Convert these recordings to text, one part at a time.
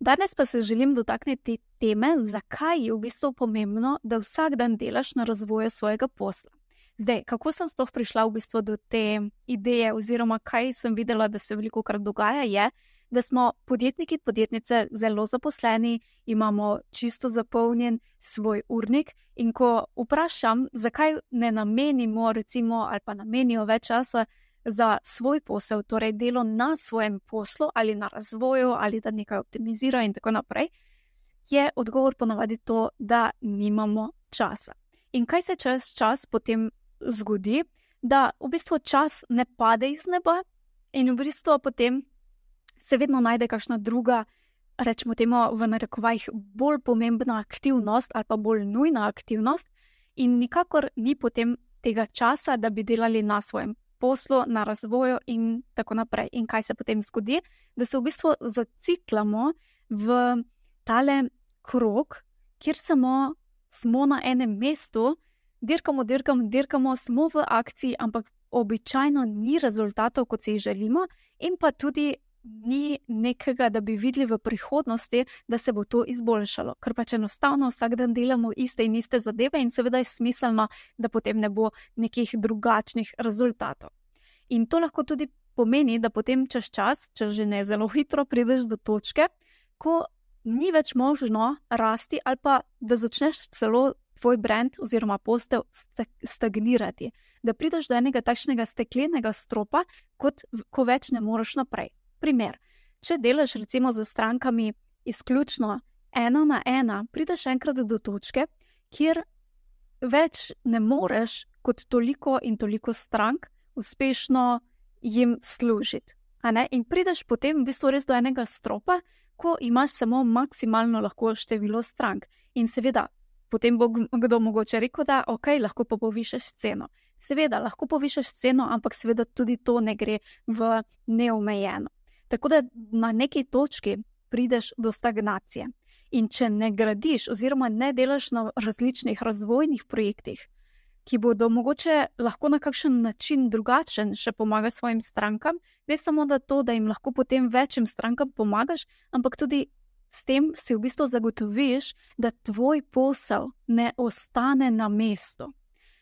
Danes pa se želim dotakniti teme, zakaj je v bistvu pomembno, da vsak dan delaš na razvoju svojega posla. Zdaj, kako sem sploh prišla v bistvu do te ideje oziroma kaj sem videla, da se velikokrat dogaja, je, da smo podjetniki, podjetnice zelo zaposleni, imamo čisto zapolnjen svoj urnik in ko vprašam, zakaj ne namenimo recimo ali pa namenijo več časa za svoj posel, torej delo na svojem poslu ali na razvoju ali da nekaj optimizira in tako naprej, je odgovor ponavadi to, da nimamo časa. In kaj se čez čas potem zgodi, da v bistvu čas ne pade iz neba in v bistvu potem se vedno najde kakšna druga, rečemo temu v narekovajih, bolj pomembna aktivnost ali pa bolj nujna aktivnost in nikakor ni potem tega časa, da bi delali na svojem poslu, na razvoju in tako naprej. In kaj se potem zgodi? Da se v bistvu zaciklamo v tale krog, kjer smo na enem mestu, dirkamo, smo v akciji, ampak običajno ni rezultatov, kot si jih želimo, in pa tudi ni nekega, da bi videli v prihodnosti, da se bo to izboljšalo. Ker pač enostavno vsak dan delamo iste in iste zadeve in seveda je smiselno, da potem ne bo nekih drugačnih rezultatov. In to lahko tudi pomeni, da potem čez čas, če že ne zelo hitro, prideš do točke, ko ni več možno rasti ali pa da začneš celo tvoj brand oziroma posel stagnirati. Da prideš do enega takšnega steklenega stropa, ko več ne moreš naprej. Primer, če delaš recimo z strankami izključno 1-na-1, prideš enkrat do točke, kjer več ne moreš kot toliko in toliko strank uspešno jim služiti. In prideš potem v bistvu res do enega stropa, ko imaš samo maksimalno lahko število strank. In seveda, potem bo kdo mogoče rekel, da ok, lahko pa povišaš ceno. Seveda, lahko povišaš ceno, ampak seveda tudi to ne gre v neomejeno. Tako da na neki točki prideš do stagnacije. In če ne gradiš oziroma ne delaš na različnih razvojnih projektih, ki bodo mogoče lahko na kakšen način drugačen še pomagaš svojim strankam, ne samo da to, da jim lahko potem večjim strankam pomagaš, ampak tudi s tem si v bistvu zagotoviš, da tvoj posel ne ostane na mestu.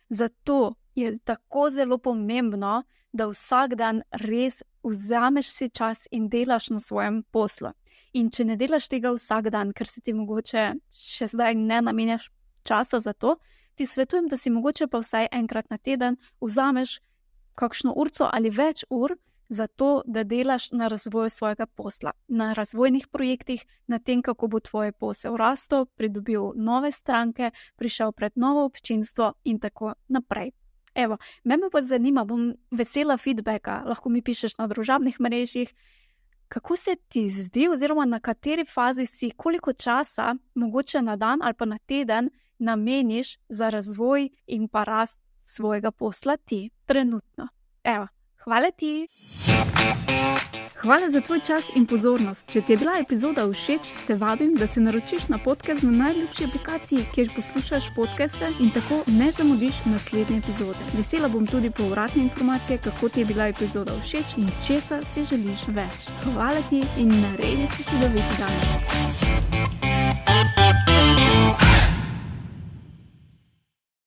Zato je tako zelo pomembno, da vsak dan res vzameš si čas in delaš na svojem poslu. In če ne delaš tega vsak dan, ker se ti mogoče še zdaj ne namenjaš časa za to, ti svetujem, da si mogoče pa vsaj enkrat na teden vzameš kakšno urco ali več ur za to, da delaš na razvoju svojega posla, na razvojnih projektih, na tem, kako bo tvoj posel rastel, pridobil nove stranke, prišel pred novo občinstvo in tako naprej. Evo, me pa zanima, bom vesela feedbacka, lahko mi pišeš na družabnih mrežjih, kako se ti zdi oziroma na kateri fazi si, koliko časa mogoče na dan ali pa na teden nameniš za razvoj in pa rast svojega posla ti trenutno. Evo, hvala ti! Hvala za tvoj čas in pozornost. Če ti je bila epizoda všeč, te vabim, da se naročiš na podcast na najljubši aplikaciji, kjer poslušaš podcaste in tako ne zamudiš naslednje epizode. Vesela bom tudi povratne informacije, kako ti je bila epizoda všeč in česa si želiš več. Hvala ti in naredi si čudovit dan.